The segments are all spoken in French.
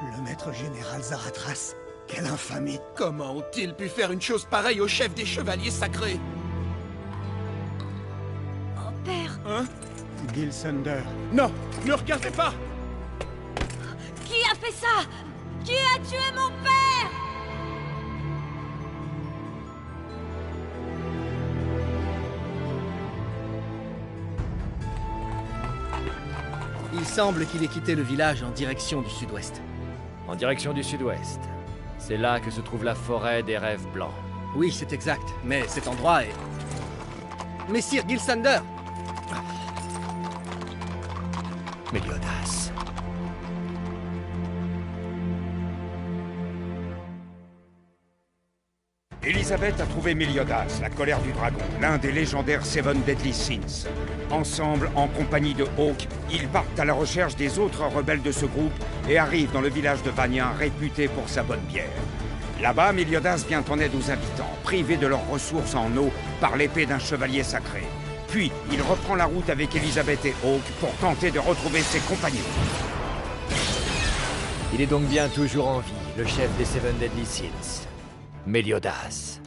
Le maître général Zaratras. Quelle infamie! Comment ont-ils pu faire une chose pareille au chef des chevaliers sacrés? Oh, père! Hein? Gilsunder. Non! Ne regardez pas! Qui a fait ça? Qui a tué mon père? Il semble qu'il ait quitté le village en direction du sud-ouest. En direction du sud-ouest. C'est là que se trouve la forêt des rêves blancs. Oui, c'est exact, mais cet endroit est... Messire Gilsunder! Méliodas. Elisabeth a trouvé Méliodas, la colère du dragon, l'un des légendaires Seven Deadly Sins. Ensemble, en compagnie de Hawk, ils partent à la recherche des autres rebelles de ce groupe et arrivent dans le village de Vania, réputé pour sa bonne bière. Là-bas, Méliodas vient en aide aux habitants, privés de leurs ressources en eau par l'épée d'un chevalier sacré. Puis, il reprend la route avec Elisabeth et Hawk pour tenter de retrouver ses compagnons. Il est donc bien toujours en vie, le chef des Seven Deadly Sins. Méliodas.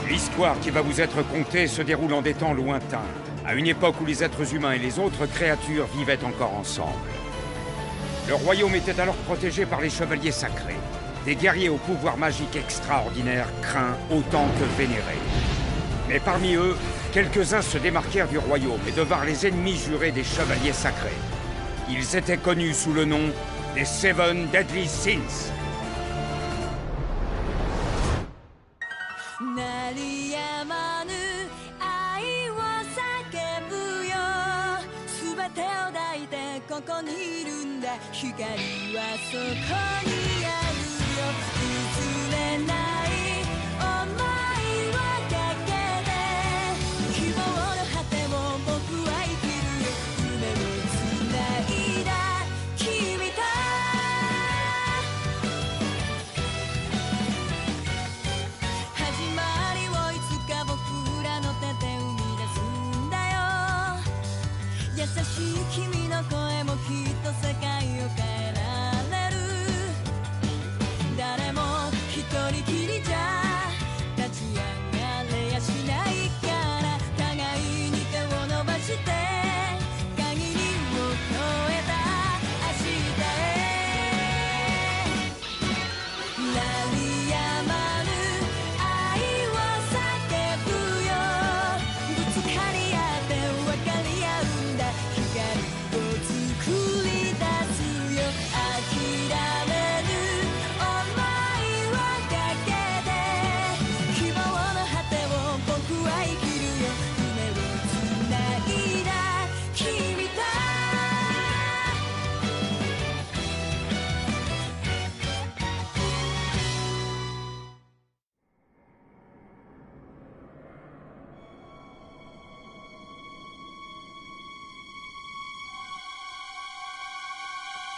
L'histoire qui va vous être contée se déroule en des temps lointains, à une époque où les êtres humains et les autres créatures vivaient encore ensemble. Le royaume était alors protégé par les chevaliers sacrés, des guerriers au pouvoir magique extraordinaire, craints autant que vénérés. Mais parmi eux, quelques-uns se démarquèrent du royaume et devinrent les ennemis jurés des chevaliers sacrés. Ils étaient connus sous le nom des Seven Deadly Sins.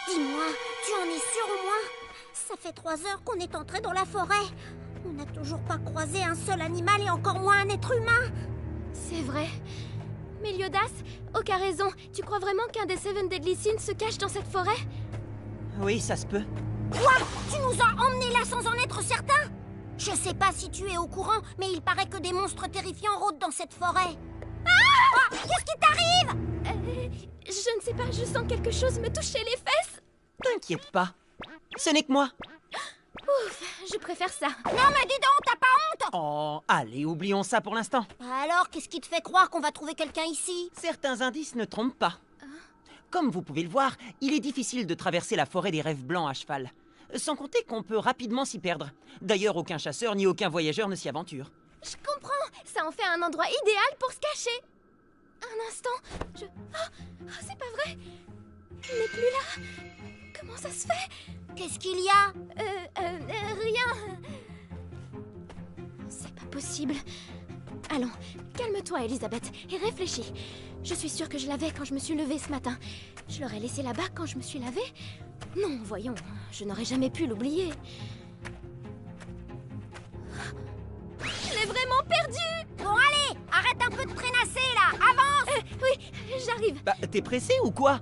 Dis-moi, tu en es sûr au moins? Ça fait 3 heures qu'on est entré dans la forêt. On n'a toujours pas croisé un seul animal et encore moins un être humain. C'est vrai. Méliodas, Hawk a raison. Tu crois vraiment qu'un des Seven Deadly Sins se cache dans cette forêt? Oui, ça se peut. Quoi? Tu nous as emmenés là sans en être certain? Je sais pas si tu es au courant, mais il paraît que des monstres terrifiants rôdent dans cette forêt. Ah! Qu'est-ce qui t'arrive? Je ne sais pas, je sens quelque chose me toucher les fesses. T'inquiète pas. Ce n'est que moi. Ouf, je préfère ça. Non mais dis donc, t'as pas honte? Oh, allez, oublions ça pour l'instant. Alors, qu'est-ce qui te fait croire qu'on va trouver quelqu'un ici? Certains indices ne trompent pas. Comme vous pouvez le voir, il est difficile de traverser la forêt des rêves blancs à cheval. Sans compter qu'on peut rapidement s'y perdre. D'ailleurs, aucun chasseur ni aucun voyageur ne s'y aventure. Je comprends. Ça en fait un endroit idéal pour se cacher. Un instant, Oh, c'est pas vrai. Il n'est plus là. Comment ça se fait? Qu'est-ce qu'il y a? Rien. C'est pas possible. Allons, calme-toi, Elisabeth, et réfléchis. Je suis sûre que je l'avais quand je me suis levée ce matin. Je l'aurais laissé là-bas quand je me suis lavée? Non, voyons, je n'aurais jamais pu l'oublier. Je l'ai vraiment perdu! Bon allez, arrête un peu de traînasser là, avance! Oui, j'arrive. j'arrive. Bah, t'es pressé ou quoi?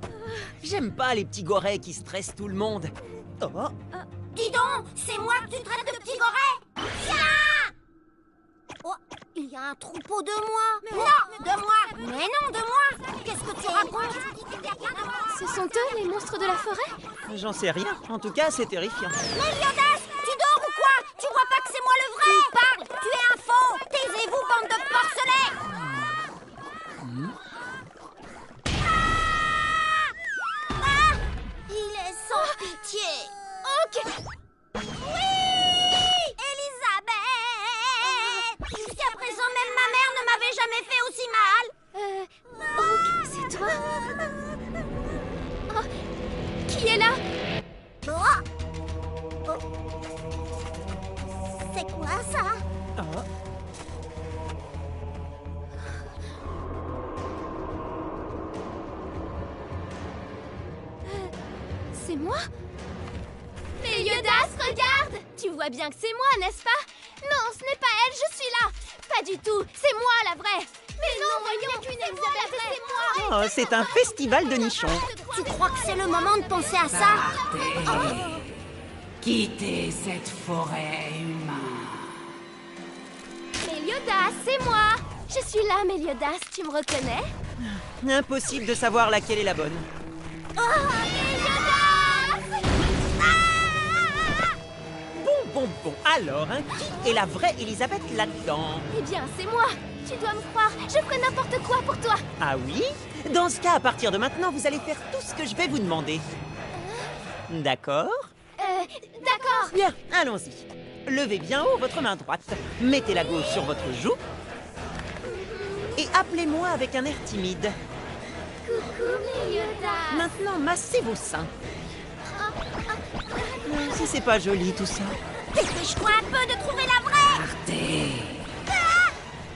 J'aime pas les petits gorets qui stressent tout le monde. Oh, Dis donc, c'est moi que tu traites de petit goret. Tiens. Oh, il y a un troupeau de moi. Non, de moi. Mais non, de moi. Qu'est-ce que tu racontes? Ce sont eux, les monstres de la forêt? j'en sais rien. En tout cas, c'est terrifiant. Méliodas, tu dors ou quoi? Tu vois pas que c'est moi le vrai? Tu parles, tu es un faux. Taisez-vous, bande de porcelets. Ah, il est sans pitié. Ok. Oui, Elisabeth. Jusqu'à présent, même ma mère ne m'avait jamais fait aussi mal. Ok, c'est toi. Oh, qui est là? Oh. C'est quoi ça? Oh. C'est moi? Méliodas, regarde! Tu vois bien que c'est moi, n'est-ce pas? Non, ce n'est pas elle, je suis là! Pas du tout, c'est moi la vraie! Mais non, voyons, Elisabeth, c'est moi! Oh, c'est un festival de nichons. Tu crois que c'est le moment de penser à ça? Quittez cette forêt humaine. Méliodas, c'est moi! Je suis là, Méliodas, tu me reconnais? Impossible de savoir laquelle est la bonne. Méliodas! Bon, alors, hein, qui est la vraie Elisabeth là-dedans? Eh bien, c'est moi! Tu dois me croire, je ferai n'importe quoi pour toi! Ah oui? Dans ce cas, à partir de maintenant, vous allez faire tout ce que je vais vous demander. D'accord? D'accord! Bien, allons-y. Levez bien haut votre main droite. Mettez la gauche sur votre joue. Et appelez-moi avec un air timide. Coucou, Méliodas! Maintenant, massez vos seins. Si c'est pas joli tout ça. Dépêche-toi un peu de trouver la vraie!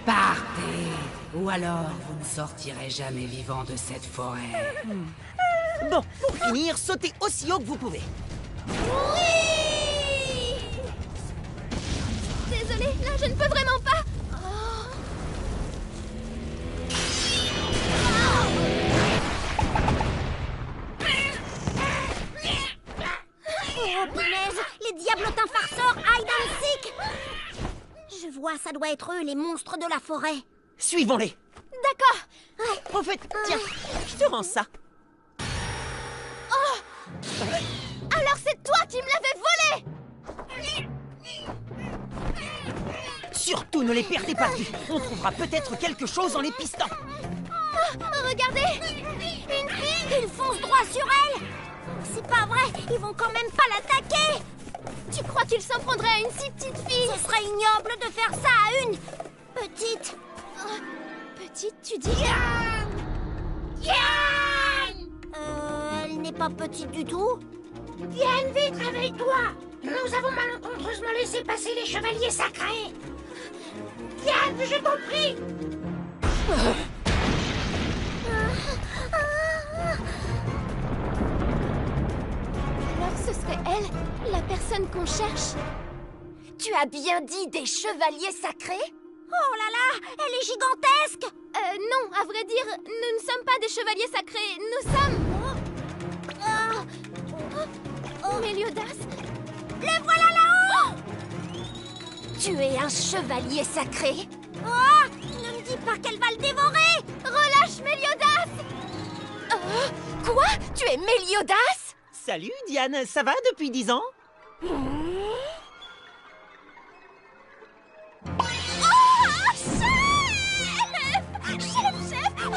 Partez, ou alors vous ne sortirez jamais vivant de cette forêt. Bon, pour finir, sautez aussi haut que vous pouvez. Oui! Désolée, là, je ne peux vraiment pas! Oh, punaise! Les diablotins farceurs hide and seek! Je vois, ça doit être eux, les monstres de la forêt. Suivons-les. D'accord! Au fait, tiens, je te rends ça. Alors c'est toi qui me l'avais volé! Surtout ne les perdez pas de vue. On trouvera peut-être quelque chose en les pistant. Regardez! Une fille! Ils foncent droit sur elle! C'est pas vrai, ils vont quand même pas l'attaquer! Tu crois qu'il s'en prendrait à une si petite fille? Ce serait ignoble de faire ça à une petite. Petite, tu dis? Elle n'est pas petite du tout. Diane, vite, réveille-toi! Nous avons malencontreusement laissé passer les chevaliers sacrés! Diane, je t'en prie! Alors ce serait elle, la personne qu'on cherche? Tu as bien dit des chevaliers sacrés? Oh là là, elle est gigantesque! Non, à vrai dire, nous ne sommes pas des chevaliers sacrés, nous sommes... Méliodas? Les voilà là-haut! Tu es un chevalier sacré? Oh, ne me dis pas qu'elle va le dévorer! Relâche Méliodas! Quoi? Tu es Méliodas? Salut Diane, ça va depuis 10 ans? Chef,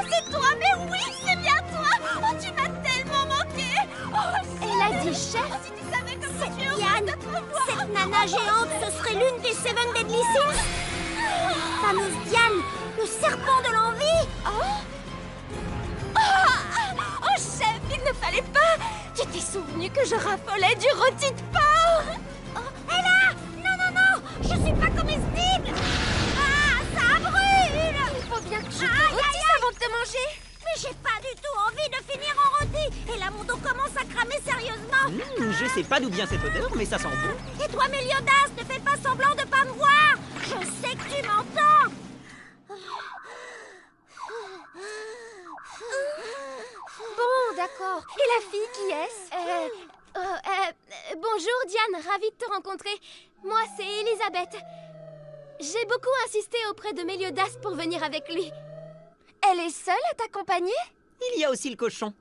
c'est toi, mais oui, c'est bien toi! Oh, tu m'as tellement manqué! Oh, elle a dit chef? Si tu savais comme Cette Diane, cette nana géante, ce serait l'une des Seven Deadly Sins? Fameuse Diane, le serpent de l'envie! Oh, chef, il ne fallait pas! Tu t'es souvenu que je raffolais du rôti de porc? Hé là! Non, je suis pas comestible! Ah, ça brûle! Il faut bien que tu te rôtisses avant de te manger! Mais j'ai pas du tout envie de finir en rôti! Et là, mon dos commence à cramer sérieusement! Je sais pas d'où vient cette odeur, mais ça sent bon. Et toi, Méliodas, ne fais pas semblant de pas me voir! Je sais que tu m'entends! d'accord. Et la fille, qui est-ce? Bonjour Diane, ravie de te rencontrer. Moi, c'est Elisabeth. J'ai beaucoup insisté auprès de Méliodas pour venir avec lui. Elle est seule à t'accompagner? Il y a aussi le cochon.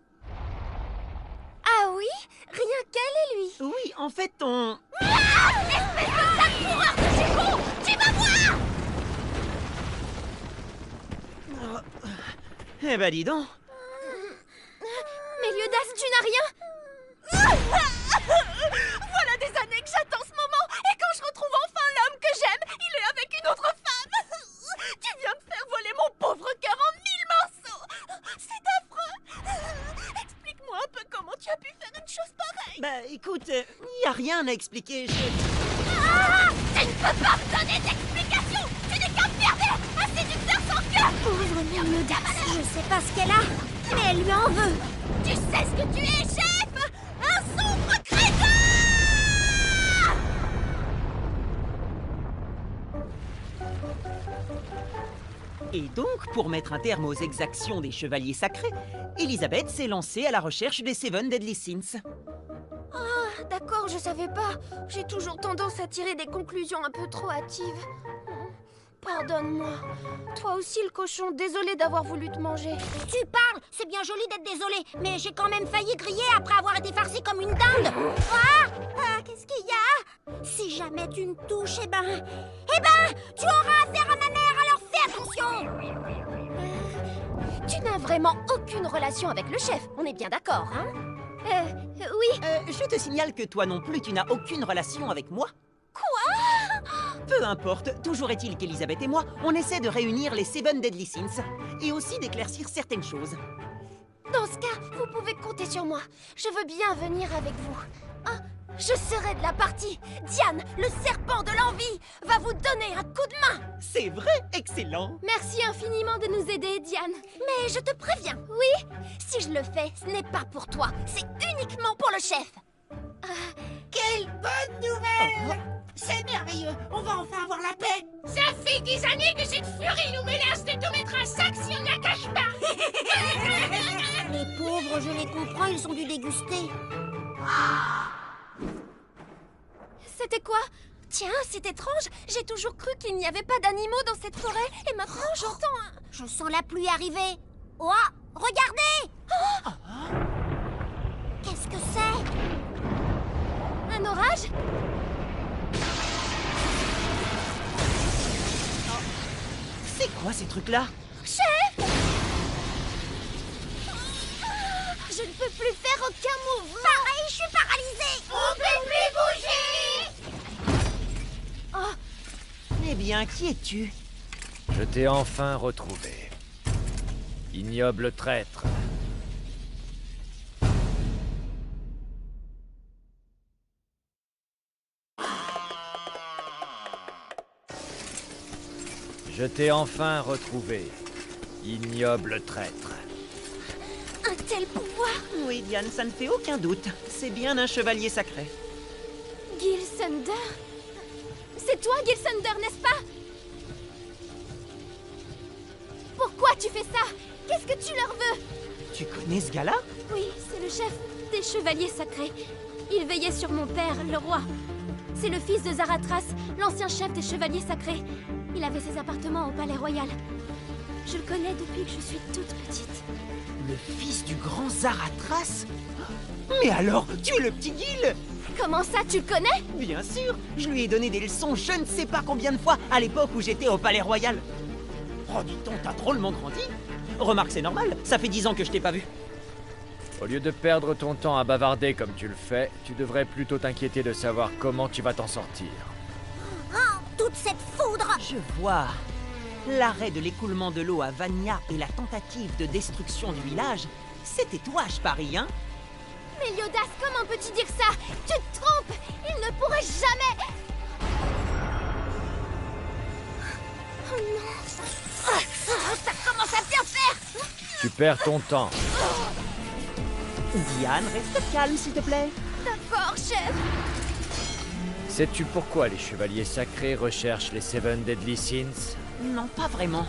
Ah oui? Rien qu'elle et lui? Oui, en fait, on... Espèce de sale coureur de Chico! Tu vas voir! Eh ben dis donc. Méliodas, tu n'as rien? Voilà des années que j'attends ce moment. Et quand je retrouve enfin l'homme que j'aime, il est avec une autre femme. Tu viens de faire voler mon pauvre cœur en 1000 morceaux. C'est affreux. Explique-moi un peu comment tu as pu faire une chose pareille. Bah écoute, y a rien à expliquer. Ah! Tu ne peux pas me donner d'explication! Tu n'es qu'un pervers! Un séducteur sans cœur! Pauvre Méliodas. Je sais pas ce qu'elle a, mais elle lui en veut! Tu sais ce que tu es, chef! Un sombre crétin! Et donc, pour mettre un terme aux exactions des chevaliers sacrés, Elisabeth s'est lancée à la recherche des Seven Deadly Sins. Ah, d'accord, je savais pas. J'ai toujours tendance à tirer des conclusions un peu trop hâtives. Pardonne-moi. Toi aussi, le cochon, désolé d'avoir voulu te manger. Tu parles! C'est bien joli d'être désolé, mais j'ai quand même failli griller après avoir été farcie comme une dinde! Ah, qu'est-ce qu'il y a? Si jamais tu me touches, eh ben, tu auras affaire à ma mère, alors fais attention! Tu n'as vraiment aucune relation avec le chef, on est bien d'accord, hein? Oui. Je te signale que toi non plus, tu n'as aucune relation avec moi. Quoi? Peu importe, toujours est-il qu'Elisabeth et moi, on essaie de réunir les Seven Deadly Sins et aussi d'éclaircir certaines choses. Dans ce cas, vous pouvez compter sur moi. Je veux bien venir avec vous. Ah, je serai de la partie. Diane, le serpent de l'envie, va vous donner un coup de main. C'est vrai, excellent. Merci infiniment de nous aider, Diane. Mais je te préviens, oui, si je le fais, ce n'est pas pour toi. C'est uniquement pour le chef. Quelle bonne nouvelle! C'est merveilleux! On va enfin avoir la paix! Ça fait des années que cette furie nous menace de tout mettre à sac si on ne la cache pas! Les pauvres, je les comprends, ils ont dû déguster. C'était quoi? Tiens, c'est étrange. J'ai toujours cru qu'il n'y avait pas d'animaux dans cette forêt. Et maintenant, j'entends un... Je sens la pluie arriver. Oh, regardez! Qu'est-ce que c'est? Un orage? C'est quoi ces trucs-là? Chef! Je ne peux plus faire aucun mouvement. Pareil, je suis paralysée. On peut plus bouger! Oh, Eh bien, qui es-tu? Je t'ai enfin retrouvé. Ignoble traître. Je t'ai enfin retrouvé. Ignoble traître. un tel pouvoir! Oui, Diane, ça ne fait aucun doute. C'est bien un chevalier sacré. Gilsunder? C'est toi, Gilsunder, n'est-ce pas? Pourquoi tu fais ça? Qu'est-ce que tu leur veux? Tu connais ce gars-là? Oui, c'est le chef des chevaliers sacrés. Il veillait sur mon père, le roi. C'est le fils de Zaratras, l'ancien chef des chevaliers sacrés. Il avait ses appartements au palais royal. Je le connais depuis que je suis toute petite. Le fils du grand Zaratras? Mais alors, tu es le petit Gil? Comment ça, tu le connais? Bien sûr, je lui ai donné des leçons je ne sais pas combien de fois à l'époque où j'étais au palais royal. Oh, dis-donc, t'as drôlement grandi. Remarque, c'est normal, ça fait 10 ans que je t'ai pas vu. Au lieu de perdre ton temps à bavarder comme tu le fais, tu devrais plutôt t'inquiéter de savoir comment tu vas t'en sortir. Oh, toute cette foudre! Je vois. L'arrêt de l'écoulement de l'eau à Vania et la tentative de destruction du village, c'était toi, je parie, hein? Méliodas, comment peux-tu dire ça? Tu te trompes! Il ne pourrait jamais... Oh non! Ça commence à bien faire! Tu perds ton temps. Diane, reste calme, s'il te plaît. D'accord, chef! Sais-tu pourquoi les chevaliers sacrés recherchent les Seven Deadly Sins? Non, pas vraiment.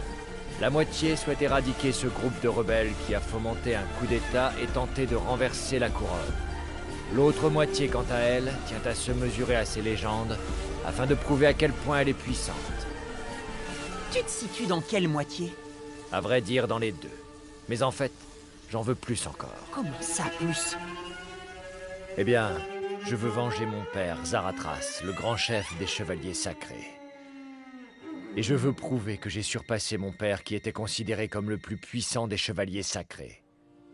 La moitié souhaite éradiquer ce groupe de rebelles qui a fomenté un coup d'État et tenté de renverser la couronne. L'autre moitié, quant à elle, tient à se mesurer à ces légendes afin de prouver à quel point elle est puissante. Tu te situes dans quelle moitié? À vrai dire, dans les deux. Mais en fait, j'en veux plus encore. Comment ça, plus? Eh bien, je veux venger mon père, Zarathras, le grand chef des Chevaliers Sacrés. Et je veux prouver que j'ai surpassé mon père qui était considéré comme le plus puissant des Chevaliers Sacrés.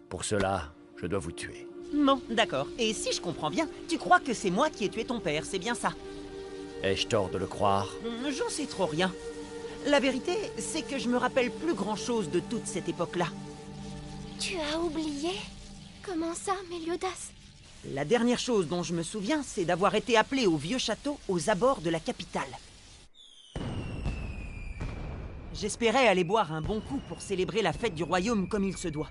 Pour cela, je dois vous tuer. Bon, d'accord. Et si je comprends bien, tu crois que c'est moi qui ai tué ton père, c'est bien ça? Ai-je tort de le croire? J'en sais trop rien. La vérité, c'est que je me rappelle plus grand-chose de toute cette époque-là. Tu as oublié? Comment ça, Méliodas? La dernière chose dont je me souviens, c'est d'avoir été appelé au vieux château aux abords de la capitale. J'espérais aller boire un bon coup pour célébrer la fête du royaume comme il se doit.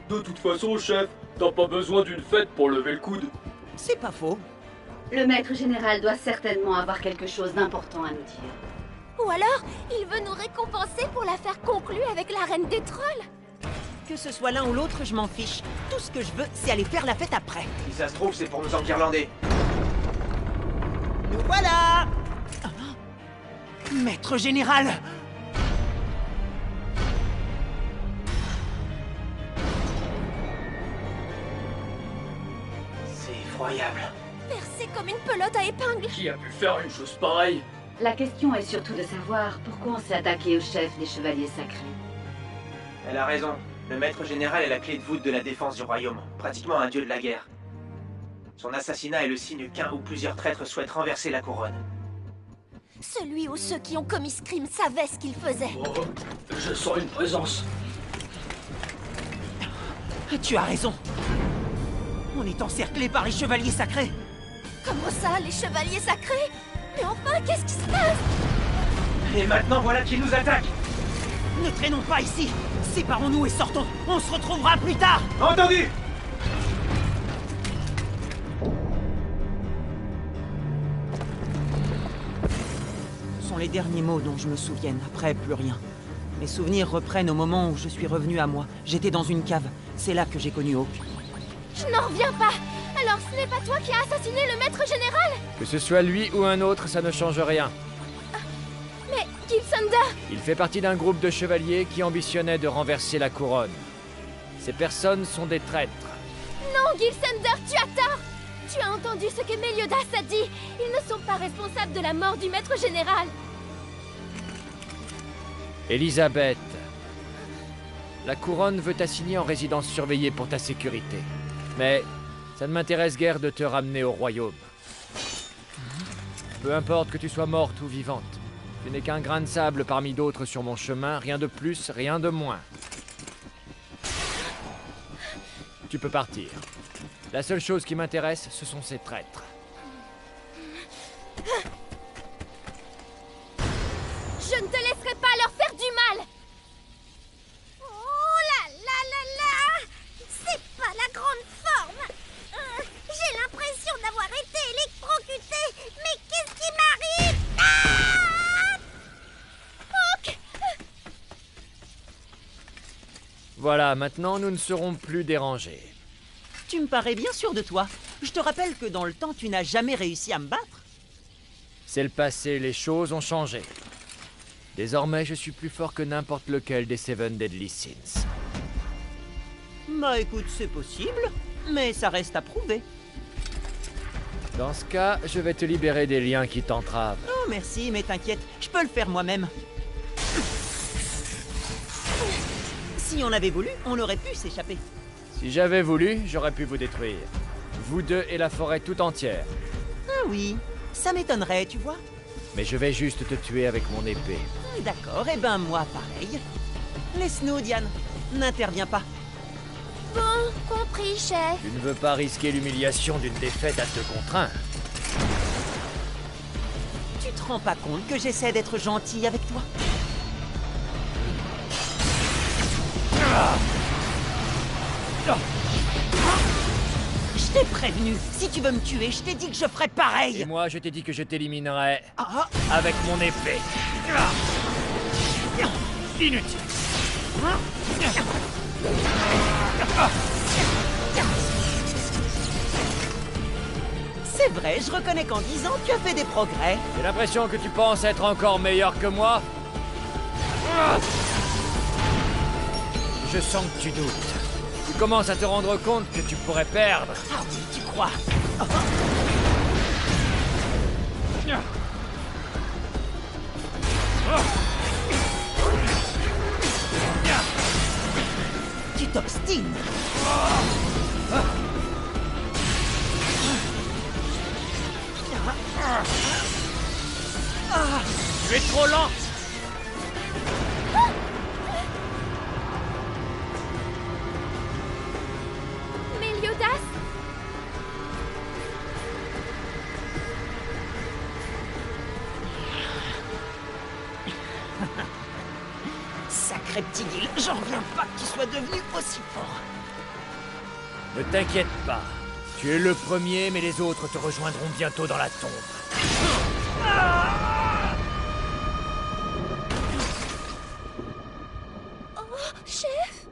De toute façon, chef, t'as pas besoin d'une fête pour lever le coude. C'est pas faux. Le maître général doit certainement avoir quelque chose d'important à nous dire. Ou alors, il veut nous récompenser pour l'affaire conclue avec la reine des trolls. Que ce soit l'un ou l'autre, je m'en fiche. Tout ce que je veux, c'est aller faire la fête après. Si ça se trouve, c'est pour nous enguirlander. Nous voilà! Maître général! C'est effroyable. Percé comme une pelote à épingle. Qui a pu faire une chose pareille? La question est surtout de savoir pourquoi on s'est attaqué au chef des Chevaliers Sacrés. Elle a raison. Le maître général est la clé de voûte de la défense du royaume, pratiquement un dieu de la guerre. Son assassinat est le signe qu'un ou plusieurs traîtres souhaitent renverser la couronne. Celui ou ceux qui ont commis ce crime savaient ce qu'ils faisaient. Oh, je sens une présence. Tu as raison. On est encerclé par les Chevaliers Sacrés. Comment ça, les Chevaliers Sacrés? Mais enfin, qu'est-ce qui se passe? Et maintenant, voilà qu'ils nous attaquent. Ne traînons pas ici. Séparons-nous et sortons. On se retrouvera plus tard. Entendu! Ce sont les derniers mots dont je me souvienne. Après, plus rien. Mes souvenirs reprennent au moment où je suis revenu à moi. J'étais dans une cave. C'est là que j'ai connu Hawk. Je n'en reviens pas. Alors ce n'est pas toi qui as assassiné le maître général? Que ce soit lui ou un autre, ça ne change rien. Mais Gilsunda! Il fait partie d'un groupe de chevaliers qui ambitionnait de renverser la couronne. Ces personnes sont des traîtres. Non, Gilsunda, tu as tort! Tu as entendu ce que Méliodas a dit. Ils ne sont pas responsables de la mort du maître général. Elisabeth, la couronne veut t'assigner en résidence surveillée pour ta sécurité. Mais ça ne m'intéresse guère de te ramener au royaume. Peu importe que tu sois morte ou vivante. Tu n'es qu'un grain de sable parmi d'autres sur mon chemin, rien de plus, rien de moins. Tu peux partir. La seule chose qui m'intéresse, ce sont ces traîtres. Je ne te laisserai pas leur faire du mal! Oh là là là là! C'est pas la grande forme! J'ai l'impression d'avoir été électrocuté! Mais qu'est-ce qui m'arrive? Ah! Hawk! Voilà, maintenant nous ne serons plus dérangés. Tu me parais bien sûr de toi. Je te rappelle que dans le temps, tu n'as jamais réussi à me battre. C'est le passé, les choses ont changé. Désormais, je suis plus fort que n'importe lequel des Seven Deadly Sins. Bah écoute, c'est possible, mais ça reste à prouver. Dans ce cas, je vais te libérer des liens qui t'entravent. Oh merci, mais t'inquiète, je peux le faire moi-même. Si on avait voulu, on aurait pu s'échapper. Si j'avais voulu, j'aurais pu vous détruire. Vous deux et la forêt tout entière. Ah oui, ça m'étonnerait, tu vois. Mais je vais juste te tuer avec mon épée. D'accord, et ben moi pareil. Laisse-nous, Diane. N'interviens pas. Bon, compris, chef. Tu ne veux pas risquer l'humiliation d'une défaite à 2 contre 1. Tu te rends pas compte que j'essaie d'être gentil avec toi? Je t'ai prévenu. Si tu veux me tuer, je t'ai dit que je ferais pareil. Et moi, je t'ai dit que je t'éliminerais Ah. avec mon épée. Inutile. C'est vrai, je reconnais qu'en 10 ans, tu as fait des progrès. J'ai l'impression que tu penses être encore meilleur que moi. Je sens que tu doutes. Tu commences à te rendre compte que tu pourrais perdre. Ah oui, tu crois. Tu t'obstines. Tu es trop lent. Méliodas? Sacré petit Gil, j'en reviens pas que tu sois devenu aussi fort. Ne t'inquiète pas. Tu es le premier, mais les autres te rejoindront bientôt dans la tombe. Oh, chef!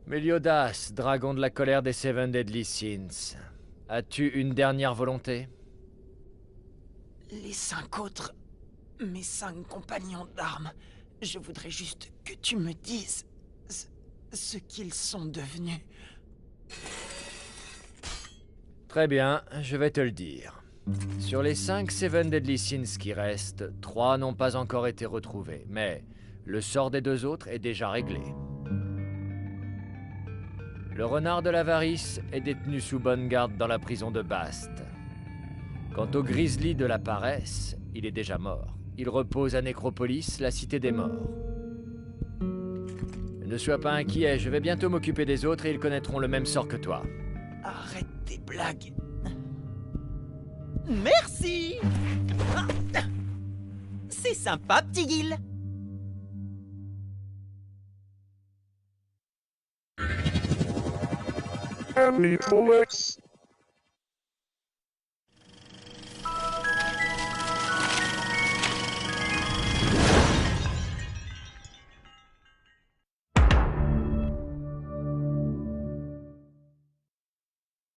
Méliodas, dragon de la colère des Seven Deadly Sins. As-tu une dernière volonté? Les 5 autres, mes 5 compagnons d'armes, je voudrais juste que tu me dises ce qu'ils sont devenus. Très bien, je vais te le dire. Sur les 5 Seven Deadly Sins qui restent, 3 n'ont pas encore été retrouvés, mais le sort des 2 autres est déjà réglé. Le renard de l'avarice est détenu sous bonne garde dans la prison de Bast. Quant au grizzly de la paresse, il est déjà mort. Il repose à Nécropolis, la cité des morts. Ne sois pas inquiet, je vais bientôt m'occuper des autres et ils connaîtront le même sort que toi. Arrête tes blagues. Merci. C'est sympa, petit Gil. Omnipolex.